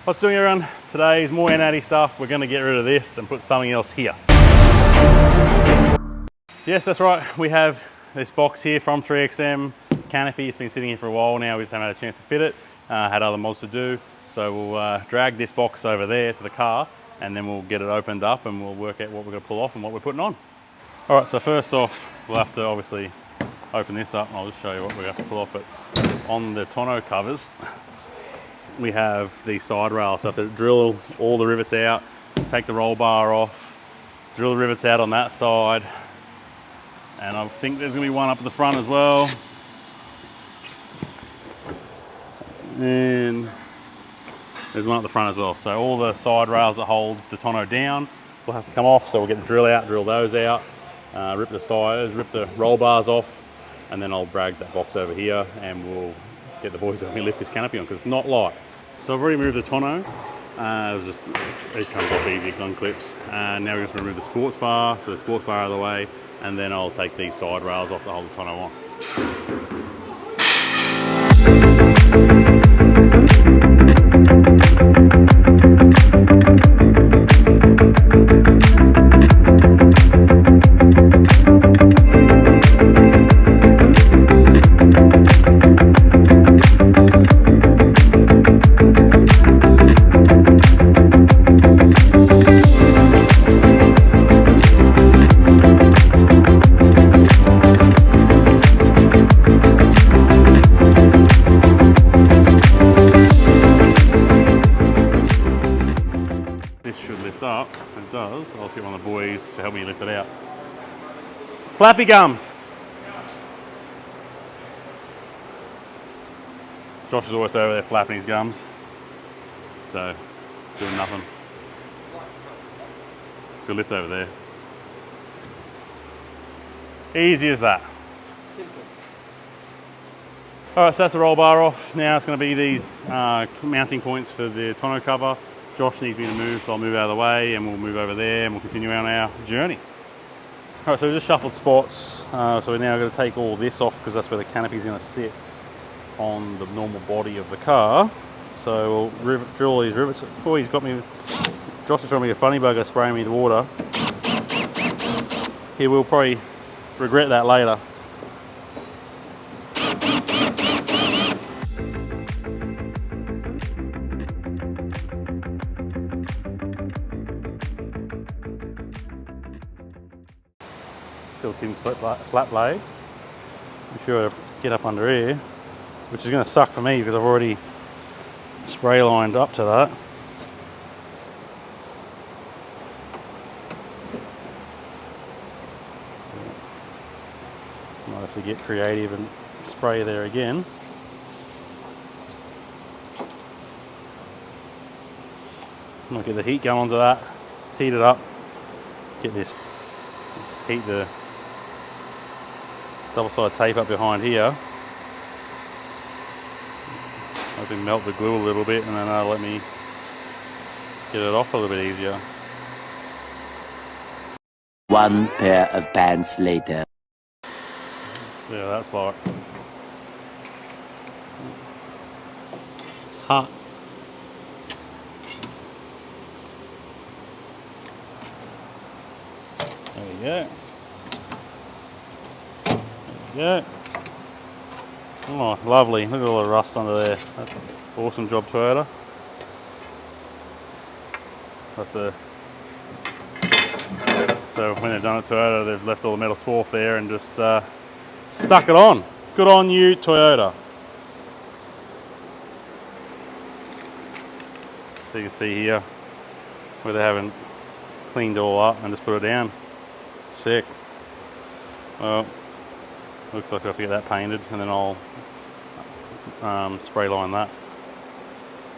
What's doing, everyone? Today is more N80 stuff. We're going to get rid of this and put something else here. Yes, that's right. We have this box here from 3XM Canopy. It's been sitting here for a while now. We just haven't had a chance to fit it. Had other mods to do. So we'll drag this box over there to the car and then we'll get it opened up and we'll work out what we're going to pull off and what we're putting on. All right, so first off, we'll have to obviously open this up and I'll just show you what we have to pull off. But on the tonneau covers, we have these side rails. So I have to drill all the rivets out, take the roll bar off, drill the rivets out on that side. And I think there's gonna be one up at the front as well. And there's one at the front as well. So all the side rails that hold the tonneau down will have to come off. So we'll get the drill out, drill those out, rip the sides, rip the roll bars off, and then I'll drag that box over here and we'll get the boys to help me lift this canopy on because it's not light. So I've already moved the tonneau. It comes off easy, gun clips. And now we're just going to remove the sports bar, so the sports bar out of the way, and then I'll take these side rails off to hold the tonneau on. Up, it does. I'll just get one of the boys to help me lift it out. Flappy gums. Josh is always over there flapping his gums, so doing nothing. So lift over there. Easy as that. Simple. All right, so that's the roll bar off. Now it's going to be these mounting points for the tonneau cover. Josh needs me to move, so I'll move out of the way and we'll move over there and we'll continue on our journey. All right, so we just shuffled spots. So we're now going to take all this off because that's where the canopy is going to sit on the normal body of the car. So we'll drill all these rivets. Oh, he's got me, Josh is trying to be a funny bugger spraying me the water. He will probably regret that later. Still Tim's flat blade. I'm sure to get up under here, which is going to suck for me because I've already spray lined up to that. Might have to get creative and spray there again. Might get the heat going onto that, heat it up, get this, just heat the double-sided tape up behind here. I can melt the glue a little bit and then that'll let me get it off a little bit easier. One pair of pants later. So yeah, that's like, it's hot. There we go. Yeah. Oh, lovely. Look at all the rust under there. That's an awesome job, Toyota. So when they've done it, Toyota, they've left all the metal swarf there and just stuck it on. Good on you, Toyota. So you can see here where they haven't cleaned it all up and just put it down. Sick. Well, looks like I have to get that painted and then I'll spray line that.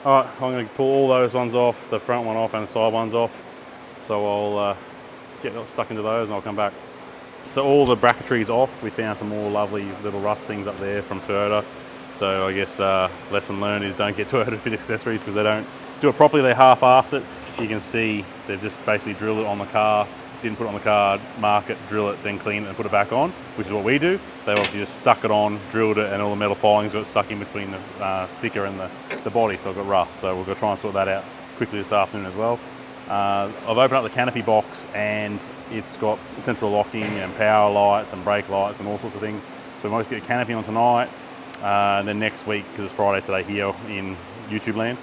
Alright, I'm going to pull all those ones off, the front one off and the side ones off. So I'll get stuck into those and I'll come back. So all the bracketry's off. We found some more lovely little rust things up there from Toyota. So I guess lesson learned is don't get Toyota fit accessories because they don't do it properly, they half-arse it. You can see they've just basically drilled it on the car didn't put it on the card, mark it, drill it, then clean it and put it back on, which is what we do. They obviously just stuck it on, drilled it, and all the metal filings got stuck in between the sticker and the body, so it got rust. So we're going to try and sort that out quickly this afternoon as well. I've opened up the Canopy box and it's got central locking and power lights and brake lights and all sorts of things. So we mostly get Canopy on tonight. Then next week, because it's Friday today here in YouTube land,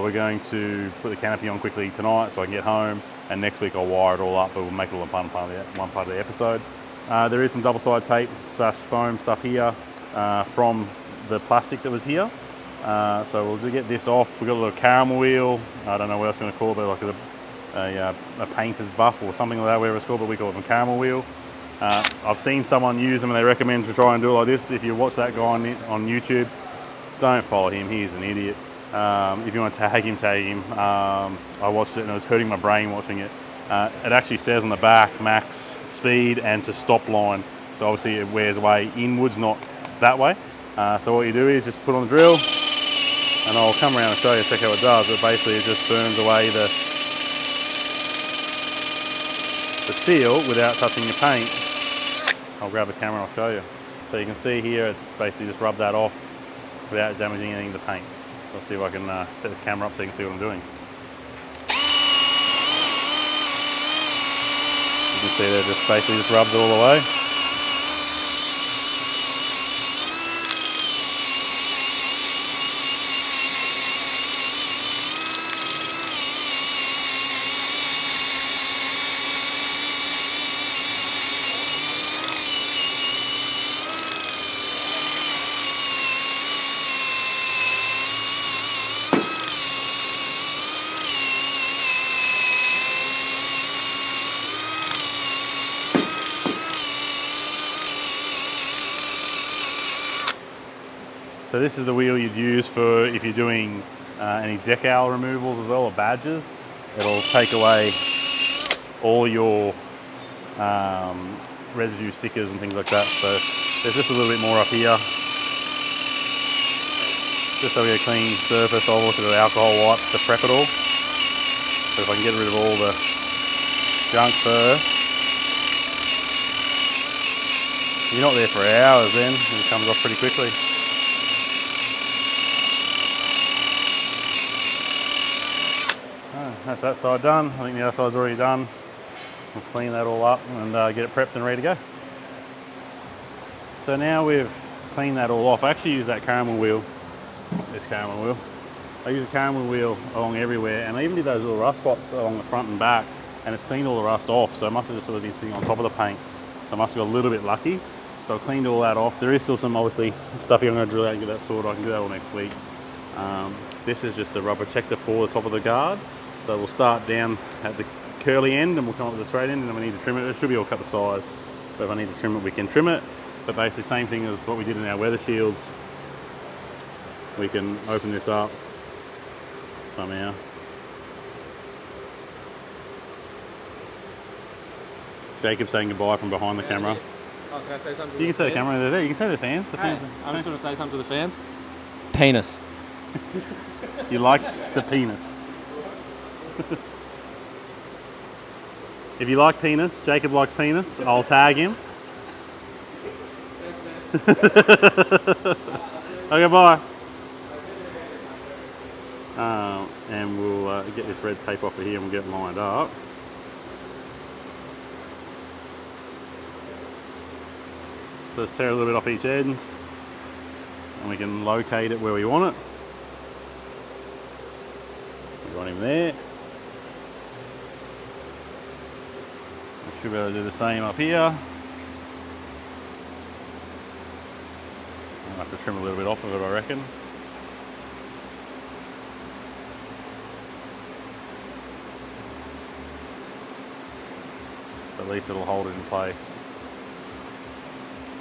we're going to put the Canopy on quickly tonight so I can get home, and next week I'll wire it all up, but we'll make it all one part of the episode. There is some double-sided tape / foam stuff here from the plastic that was here. So we'll get this off. We've got a little caramel wheel. I don't know what else we're going to call it, like a painter's buff or something like that, whatever it's called, but we call it a caramel wheel. I've seen someone use them and they recommend to try and do it like this. If you watch that guy on YouTube, don't follow him, he's an idiot. If you want to tag him, tag him. I watched it and it was hurting my brain watching it. It actually says on the back, max speed and to stop line. So obviously it wears away inwards, not that way. So what you do is just put on the drill, and I'll come around and show you in a second how it does, but basically it just burns away the seal without touching your paint. I'll grab the camera and I'll show you. So you can see here, it's basically just rub that off without damaging anything to the paint. I'll see if I can set this camera up so you can see what I'm doing. You can see that it just basically just rubs it all the way. So this is the wheel you'd use for if you're doing any decal removals as well, or badges. It'll take away all your residue stickers and things like that. So there's just a little bit more up here. Just so we get a clean surface. I've also got alcohol wipes to prep it all. So if I can get rid of all the junk first. You're not there for hours then, it comes off pretty quickly. That's that side done. I think the other side's already done. We'll clean that all up and get it prepped and ready to go. So now we've cleaned that all off. I actually use that caramel wheel, this caramel wheel. I use the caramel wheel along everywhere, and I even did those little rust spots along the front and back, and it's cleaned all the rust off. So it must have just sort of been sitting on top of the paint. So I must have got a little bit lucky. So I cleaned all that off. There is still some obviously stuff here I'm going to drill out and get that sorted. I can do that all next week. This is just a rubber protector for the top of the guard. So we'll start down at the curly end and we'll come up with the straight end, and then we need to trim it. It should be all cut to size, but if I need to trim it, we can trim it. But basically same thing as what we did in our weather shields. We can open this up somehow. Jacob's saying goodbye from behind the camera. Oh, can I say something to You can the say the fans? camera over there. You can say the fans. The fans. I just want to say something to the fans. Penis. You liked the penis. If you like penis, Jacob likes penis, I'll tag him. Okay, bye. And we'll get this red tape off of here and we'll get it lined up. So let's tear a little bit off each end and we can locate it where we want it. We want him there. We should be able to do the same up here. I'll have to trim a little bit off of it, I reckon. At least it'll hold it in place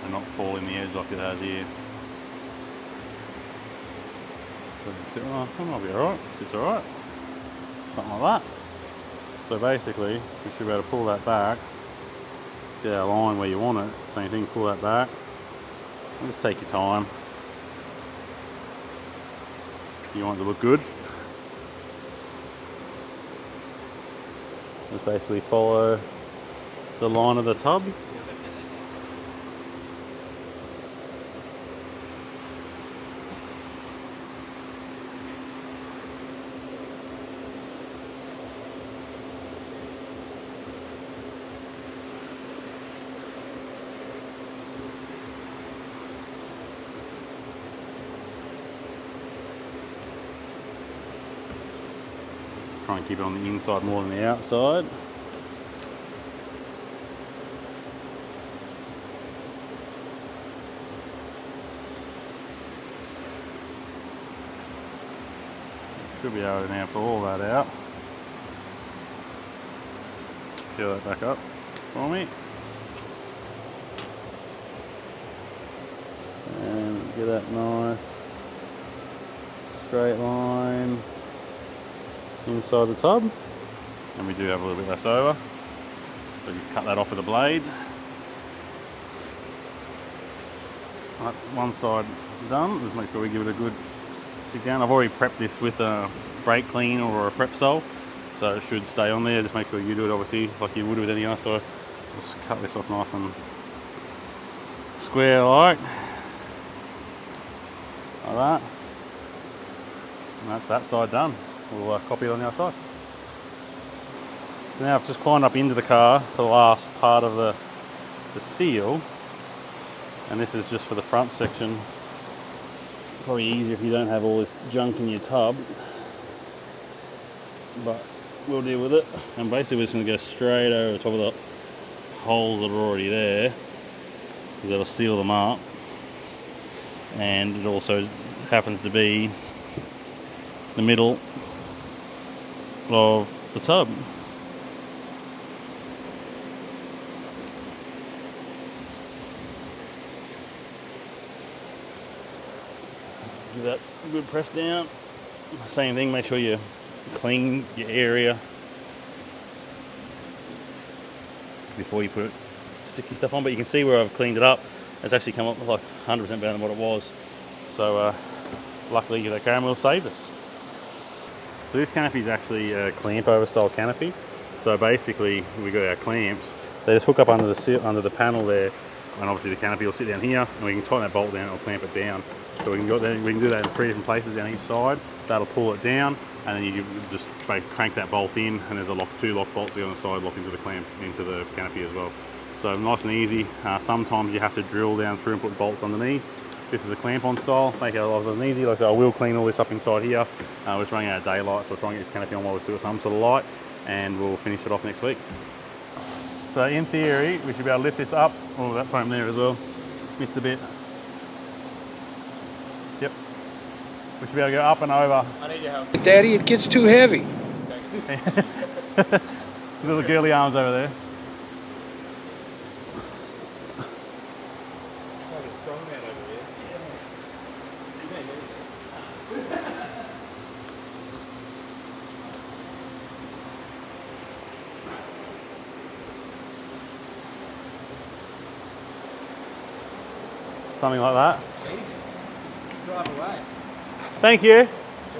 and not fall in the edge like it has here. So sit, oh, that might be alright, sits alright. Something like that. So basically, we should be able to pull that back, get our line where you want it, same thing, pull that back, and just take your time. You want it to look good. Just basically follow the line of the tub. Try and keep it on the inside more than the outside. Should be able to now pull all that out. Fill that back up for me. And get that nice straight line inside the tub. And we do have a little bit left over. So just cut that off with a blade. That's one side done. Just make sure we give it a good stick down. I've already prepped this with a brake clean or a prep sole, so it should stay on there. Just make sure you do it obviously like you would with any other. So just cut this off nice and square like that. And that's that side done. We'll copy it on the other side. So now I've just climbed up into the car for the last part of the seal, and this is just for the front section. Probably easier if you don't have all this junk in your tub, but we'll deal with it. And basically we're just going to go straight over the top of the holes that are already there, because that'll seal them up. And it also happens to be the middle of the tub. Give that a good press down. Same thing, make sure you clean your area before you put sticky stuff on. But you can see where I've cleaned it up. It's actually come up like 100% better than what it was. So luckily that caramel saved us. So this canopy is actually a clamp over style canopy. So basically we got our clamps. They just hook up under the panel there, and obviously the canopy will sit down here, and we can tighten that bolt down and it'll clamp it down. So we can do that in 3 different places down each side. That'll pull it down, and then you just crank that bolt in, and there's a 2 lock bolts on the side lock into the clamp, into the canopy as well. So nice and easy. Sometimes you have to drill down through and put bolts underneath. This is a clamp-on style, make it nice and easy. Like I said, I will clean all this up inside here. We're just running out of daylight, so I'll try and get this canopy on while we still got some sort of light, and we'll finish it off next week. So in theory, we should be able to lift this up. Oh, that foam there as well. Missed a bit. Yep. We should be able to go up and over. I need your help. Daddy, it gets too heavy. Little girly arms over there. Something like that. Easy. Drive away. Thank you.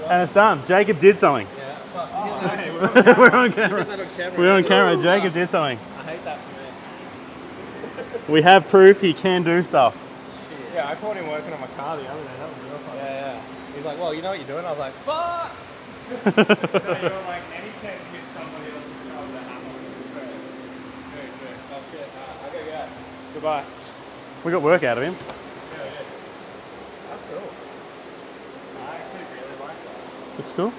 And it's done. Jacob did something. Yeah. Fuck. We're on camera. Get that on camera. We're on camera. Jacob did something. I hate that for me. We have proof he can do stuff. Shit. Yeah, I caught him working on my car the other day. That was real fun. Yeah. He's like, well, you know what you're doing? I was like, fuck! No, you don't like any chance to hit somebody else's car with that hammer. Very true. Oh shit. I gotta get out. Goodbye. We got work out of him. Yeah. That's cool. I actually really like that. Looks cool.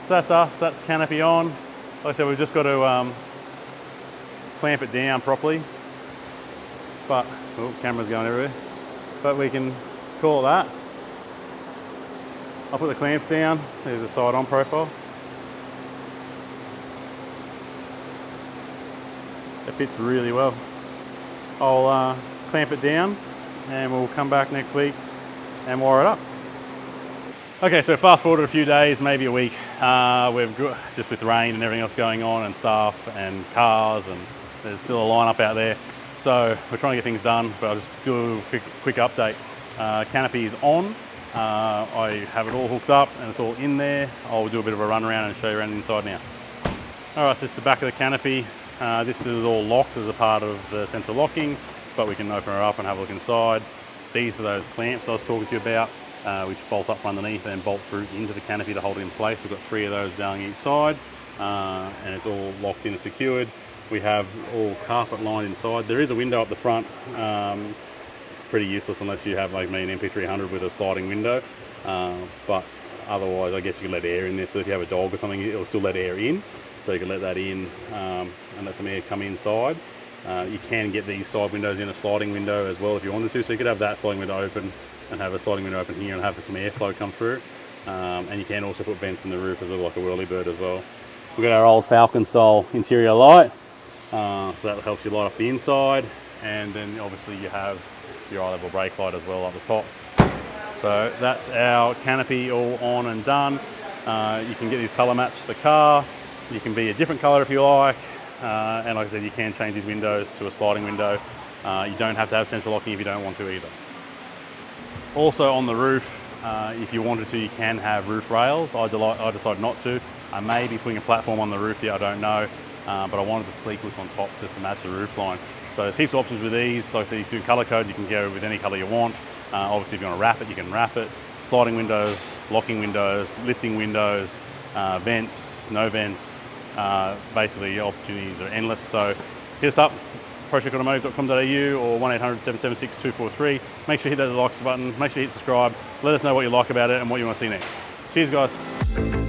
So that's us. That's canopy on. Like I said, we've just got to clamp it down properly. But, oh, camera's going everywhere. But we can call it that. I'll put the clamps down. There's a side-on profile. It fits really well. I'll clamp it down and we'll come back next week and wire it up. Okay, so fast forward a few days, maybe a week. We've got, just with rain and everything else going on and stuff and cars, and there's still a lineup out there. So we're trying to get things done, but I'll just do a quick update. Canopy is on. I have it all hooked up and it's all in there. I'll do a bit of a run around and show you around inside now. All right, so it's the back of the canopy. This is all locked as a part of the central locking, but we can open her up and have a look inside. These are those clamps I was talking to you about, which bolt up from underneath and bolt through into the canopy to hold it in place. We've got 3 of those down each side, and it's all locked in and secured. We have all carpet lined inside. There is a window up the front, pretty useless unless you have like me an MP300 with a sliding window, but otherwise I guess you can let air in there. So if you have a dog or something, it'll still let air in, so you can let that in and let some air come inside. You can get these side windows in a sliding window as well if you wanted to, so you could have that sliding window open and have a sliding window open here and have some airflow come through. And you can also put vents in the roof as well, like a whirlybird as well. We've got our old Falcon style interior light, so that helps you light up the inside, and then obviously you have your eye level brake light as well up the top. So that's our canopy all on and done. You can get these colour match the car. You can be a different colour if you like, and like I said, you can change these windows to a sliding window. You don't have to have central locking if you don't want to either. Also on the roof, if you wanted to, you can have roof rails. I decided not to. I may be putting a platform on the roof here, I don't know, but I wanted the sleek look on top just to match the roof line. So there's heaps of options with these. So you can do colour code, you can go with any colour you want. Obviously if you want to wrap it, you can wrap it. Sliding windows, locking windows, lifting windows, vents, no vents. Basically opportunities are endless. So hit us up, procheckautomotive.com.au or 1-800-776-243. Make sure you hit that likes button, make sure you hit subscribe. Let us know what you like about it and what you want to see next. Cheers guys.